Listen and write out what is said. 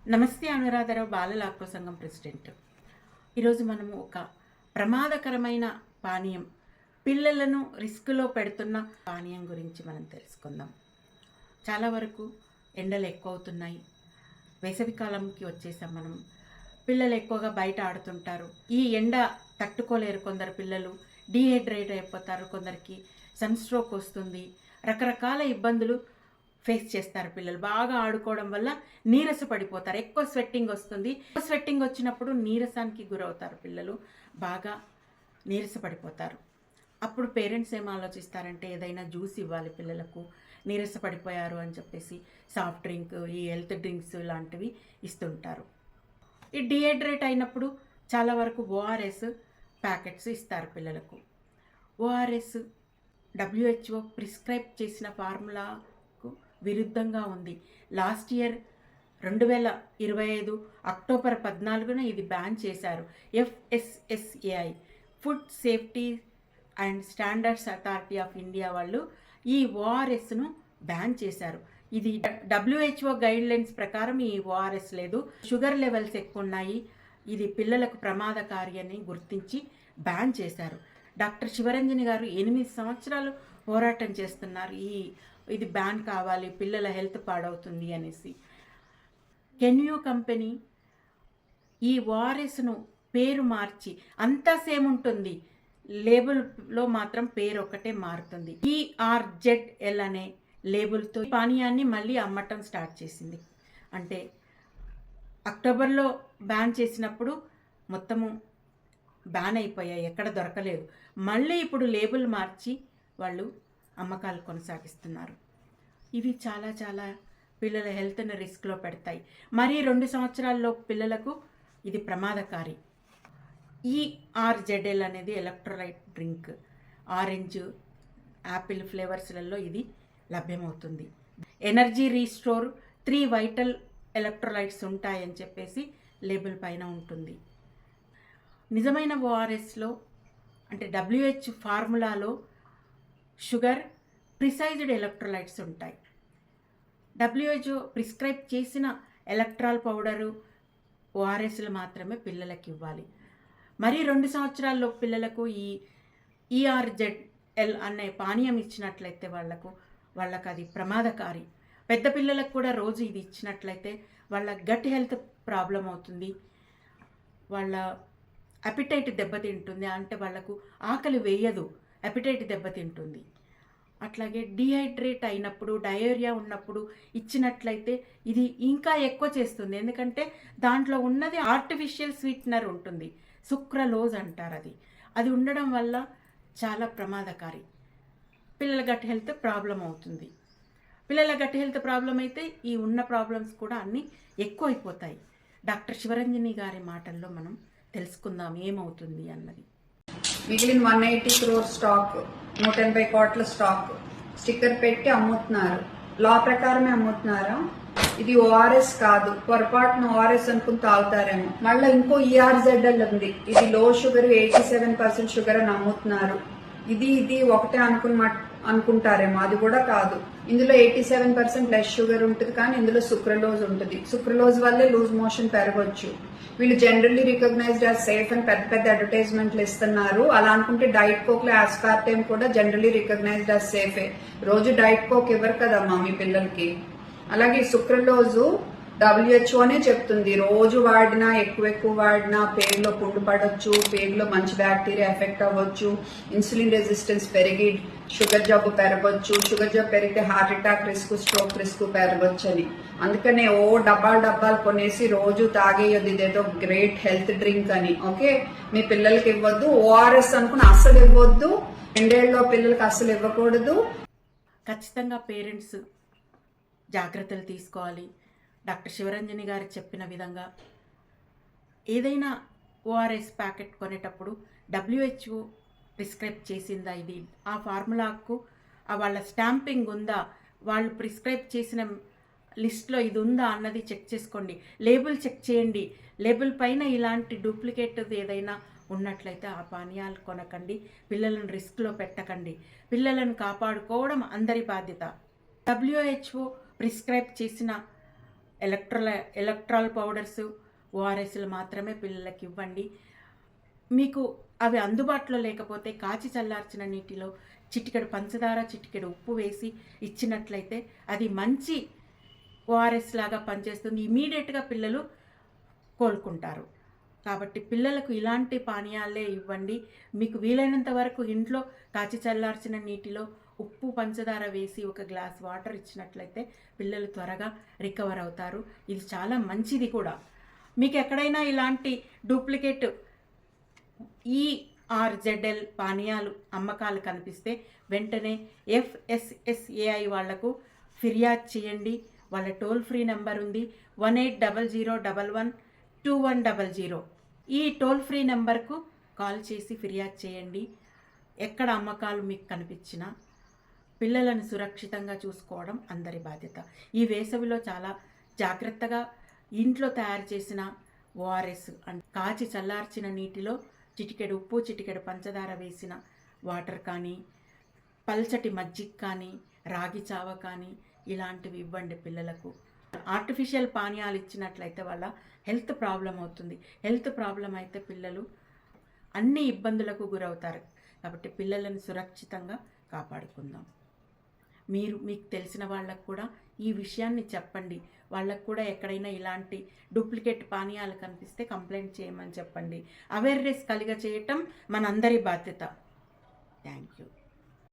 నమస్తే. అనురాధరావు బాలల హక్కు సంఘం ప్రెసిడెంట్. ఈరోజు మనము ఒక ప్రమాదకరమైన పానీయం, పిల్లలను రిస్క్లో పెడుతున్న పానీయం గురించి మనం తెలుసుకుందాం. చాలా వరకు ఎండలు ఎక్కువ అవుతున్నాయి. వేసవికాలంకి వచ్చేసాం మనం. పిల్లలు ఎక్కువగా బయట ఆడుతుంటారు. ఈ ఎండ తట్టుకోలేరు. కొందరు పిల్లలు డీహైడ్రేట్ అయిపోతారు, కొందరికి సన్ స్ట్రోక్ వస్తుంది. రకరకాల ఇబ్బందులు ఫేస్ చేస్తారు పిల్లలు. బాగా ఆడుకోవడం వల్ల నీరస పడిపోతారు, ఎక్కువ స్వెట్టింగ్ వస్తుంది. స్వెట్టింగ్ వచ్చినప్పుడు నీరసానికి గురవుతారు పిల్లలు, బాగా నీరస పడిపోతారు. అప్పుడు పేరెంట్స్ ఏం ఆలోచిస్తారంటే ఏదైనా జ్యూస్ ఇవ్వాలి పిల్లలకు, నీరస పడిపోయారు అని చెప్పేసి సాఫ్ట్ డ్రింక్, ఈ హెల్త్ డ్రింక్స్ లాంటివి ఇస్తుంటారు. ఈ డిహైడ్రేట్ అయినప్పుడు చాలా వరకు ఓఆర్ఎస్ ప్యాకెట్స్ ఇస్తారు పిల్లలకు. ఓఆర్ఎస్ WHO ప్రిస్క్రైబ్ చేసిన ఫార్ములాకు విరుద్ధంగా ఉంది. లాస్ట్ ఇయర్ 2025 అక్టోబర్ 14న ఇది బ్యాన్ చేశారు. FSSAI, food safety and standards authority of India వాళ్ళు ఈ ఓఆర్ఎస్ను బ్యాన్ చేశారు. ఇది WHO గైడ్లైన్స్ ప్రకారం ఈ ఓఆర్ఎస్ లేదు. షుగర్ లెవెల్స్ ఎక్కువ ఉన్నాయి, ఇది పిల్లలకు ప్రమాదకారి అని గుర్తించి బ్యాన్ చేశారు. డాక్టర్ శివరంజని గారు 8 సంవత్సరాలు పోరాటం చేస్తున్నారు, ఇది బ్యాన్ కావాలి, పిల్లల హెల్త్ పాడవుతుంది అనేసి. కెన్యూ కంపెనీ ఈ ఓఆర్ఎస్ను పేరు మార్చి, అంతా సేమ్ ఉంటుంది, లేబుల్లో మాత్రం పేరు ఒకటే మారుతుంది. ERZL అనే లేబుల్తో పానీయాన్ని మళ్ళీ అమ్మటం స్టార్ట్ చేసింది. అంటే అక్టోబర్లో బ్యాన్ చేసినప్పుడు మొత్తము బ్యాన్ అయిపోయాయి, ఎక్కడ దొరకలేదు. మళ్ళీ ఇప్పుడు లేబుల్ మార్చి వాళ్ళు అమ్మకాలు కొనసాగిస్తున్నారు. ఇవి చాలా చాలా పిల్లల హెల్త్ని రిస్క్లో పెడతాయి. మరి 2 సంవత్సరాల్లో పిల్లలకు ఇది ప్రమాదకారి. ERZL అనేది ఎలక్ట్రోలైట్ డ్రింక్. ఆరెంజ్, యాపిల్ ఫ్లేవర్స్లలో ఇది లభ్యమవుతుంది. ఎనర్జీ రీస్టోర్, 3 వైటల్ ఎలక్ట్రోలైట్స్ ఉంటాయని చెప్పేసి లేబుల్ పైన ఉంటుంది. నిజమైన ఓఆర్ఎస్లో అంటే WHO ఫార్ములాలో షుగర్, ప్రిసైజ్డ్ ఎలక్ట్రోలైట్స్ ఉంటాయి. WHO ప్రిస్క్రైబ్ చేసిన ఎలక్ట్రాల్ పౌడరు, ఓఆర్ఎస్లు మాత్రమే పిల్లలకి ఇవ్వాలి. మరి 2 సంవత్సరాల్లో పిల్లలకు ఈ ERZL అనే పానీయం ఇచ్చినట్లయితే వాళ్ళకు అది ప్రమాదకారి. పెద్ద పిల్లలకు కూడా రోజు ఇది ఇచ్చినట్లయితే వాళ్ళ గట్ హెల్త్ ప్రాబ్లం అవుతుంది, వాళ్ళ అపిటైట్ దెబ్బతింటుంది. అంటే వాళ్ళకు ఆకలి వేయదు, అపిటైట్ దెబ్బతింటుంది. అట్లాగే డీహైడ్రేట్ అయినప్పుడు, డయేరియా ఉన్నప్పుడు ఇచ్చినట్లయితే ఇది ఇంకా ఎక్కువ చేస్తుంది. ఎందుకంటే దాంట్లో ఉన్నది ఆర్టిఫిషియల్ స్వీట్నర్ ఉంటుంది, సుక్రలోజ్ అంటారు. అది ఉండడం వల్ల చాలా ప్రమాదకారి. పిల్లల గట్ హెల్త్ ప్రాబ్లం అవుతుంది. పిల్లల గట్ హెల్త్ ప్రాబ్లం అయితే ఈ ఉన్న ప్రాబ్లమ్స్ కూడా అన్నీ ఎక్కువ అయిపోతాయి. డాక్టర్ శివరంజని గారి మాటల్లో మనం తెలుసుకుందాం ఏమవుతుంది అన్నది. మిగిలిన 180 crore స్టాక్, 180 కోట్ల స్టాక్ స్టిక్కర్ పెట్టి అమ్ముతున్నారు. లా ప్రకారమే అమ్ముతున్నారా? ఇది ఓఆర్ఎస్ కాదు, పొరపాటున ఓఆర్ఎస్ అనుకుని తాగుతారేమో. మళ్ళీ ఇంకో ERZL ఉంది, ఇది లో షుగర్, 87% షుగర్ అని అమ్ముతున్నారు. ఇది ఒకటే అనుకుంటారేమో, అది కూడా కాదు. ఇందులో 87% లెస్ షుగర్ ఉంటుంది, కానీ ఇందులో సుక్రలోజ్ ఉంటుంది. సుక్రలోజ్ వల్లే లూజ్ మోషన్ పెరగవచ్చు. వీళ్ళు జనరల్లీ రికగ్నైజ్డ్ యాజ్ సేఫ్ అని పెద్ద పెద్ద అడ్వర్టైజ్మెంట్లు ఇస్తున్నారు. అలా అనుకుంటే డైట్ కోక్ లో ఆస్పార్టేమ్ కూడా జనరల్లీ రికగ్నైజ్డ్ యాజ్ సేఫే. రోజు డైట్ కోక్ ఇవ్వరు కదమ్మా మీ పిల్లలకి. అలాగే సుక్రలోజు WHOనే చెప్తుంది, రోజు వాడినా ఎక్కువ వాడినా పేగులో పుండు పడవచ్చు, పేగులో మంచి బ్యాక్టీరియా ఎఫెక్ట్ అవ్వచ్చు, ఇన్సులిన్ రెసిస్టెన్స్ పెరిగి షుగర్ జబ్బు పెరగవచ్చు, షుగర్ జబ్బు పెరిగితే heart attack risk, stroke risk పెరగవచ్చు అని. అందుకనే డబ్బాలు కొనేసి రోజు తాగేయొద్దు, ఇదేదో గ్రేట్ హెల్త్ డ్రింక్ అని. ఓకే, మీ పిల్లలకి ఇవ్వద్దు. ఓఆర్ఎస్ అనుకుని అస్సలు ఇవ్వద్దు. 2 ఏళ్ళలో పిల్లలకి అస్సలు ఇవ్వకూడదు. ఖచ్చితంగా పేరెంట్స్ జాగ్రత్తలు తీసుకోవాలి. డాక్టర్ శివరంజని గారు చెప్పిన విధంగా ఏదైనా ఓఆర్ఎస్ ప్యాకెట్ కొనేటప్పుడు WHO ప్రిస్క్రైబ్ చేసిందా, ఇది ఆ ఫార్ములాకు వాళ్ళ స్టాంపింగ్ ఉందా, వాళ్ళు ప్రిస్క్రైబ్ చేసిన లిస్ట్లో ఇది ఉందా అన్నది చెక్ చేసుకోండి. లేబుల్ చెక్ చేయండి. లేబుల్ పైన ఇలాంటి డూప్లికేట్ ఏదైనా ఉన్నట్లయితే ఆ పానీయాలు కొనకండి, పిల్లలను రిస్క్లో పెట్టకండి. పిల్లలను కాపాడుకోవడం అందరి బాధ్యత. WHO ప్రిస్క్రైబ్ చేసిన ఎలక్ట్రాల్ పౌడర్స్, ఓఆర్ఎస్లు మాత్రమే పిల్లలకి ఇవ్వండి. మీకు అవి అందుబాటులో లేకపోతే కాచి చల్లార్చిన నీటిలో చిటికెడు పంచదార, చిటికెడు ఉప్పు వేసి ఇచ్చినట్లయితే అది మంచి ఓఆర్ఎస్ లాగా పనిచేస్తుంది. ఇమీడియట్గా పిల్లలు కోలుకుంటారు. కాబట్టి పిల్లలకు ఇలాంటి పానీయాలే ఇవ్వండి. మీకు వీలైనంత వరకు ఇంట్లో కాచి చల్లార్చిన నీటిలో ఉప్పు, పంచదార వేసి ఒక గ్లాస్ వాటర్ ఇచ్చినట్లయితే పిల్లలు త్వరగా రికవర్ అవుతారు. ఇది చాలా మంచిది కూడా. మీకు ఎక్కడైనా ఇలాంటి డూప్లికేట్ ERZL పానీయాలు అమ్మకాలు కనిపిస్తే వెంటనే FSSAI వాళ్లకు ఫిర్యాదు చేయండి. వాళ్ళ టోల్ ఫ్రీ నెంబర్ ఉంది 1800112100. ఈ టోల్ ఫ్రీ నెంబర్కు కాల్ చేసి ఫిర్యాదు చేయండి. ఎక్కడ అమ్మకాలు మీకు కనిపించినా పిల్లలను సురక్షితంగా చూసుకోవడం అందరి బాధ్యత. ఈ వేసవిలో చాలా జాగ్రత్తగా ఇంట్లో తయారు చేసిన ఓఆర్ఎస్ కాచి చల్లార్చిన నీటిలో చిటికెడు ఉప్పు, చిటికెడు పంచదార వేసిన వాటర్ కానీ, పల్చటి మజ్జిగ కానీ, రాగి చావ కానీ ఇలాంటివి ఇవ్వండి పిల్లలకు. ఆర్టిఫిషియల్ పానీయాలు ఇచ్చినట్లయితే వాళ్ళ హెల్త్ ప్రాబ్లం అవుతుంది. హెల్త్ ప్రాబ్లం అయితే పిల్లలు అన్ని ఇబ్బందులకు గురవుతారు. కాబట్టి పిల్లలను సురక్షితంగా కాపాడుకుందాం. మీకు తెలిసిన వాళ్ళకు కూడా ఈ విషయాన్ని చెప్పండి. వాళ్ళకు కూడా ఎక్కడైనా ఇలాంటి డూప్లికేట్ పానీయాలు కనిపిస్తే కంప్లైంట్ చేయమని చెప్పండి. అవేర్నెస్ కలిగ చేయటం మనందరి బాధ్యత. Thank you.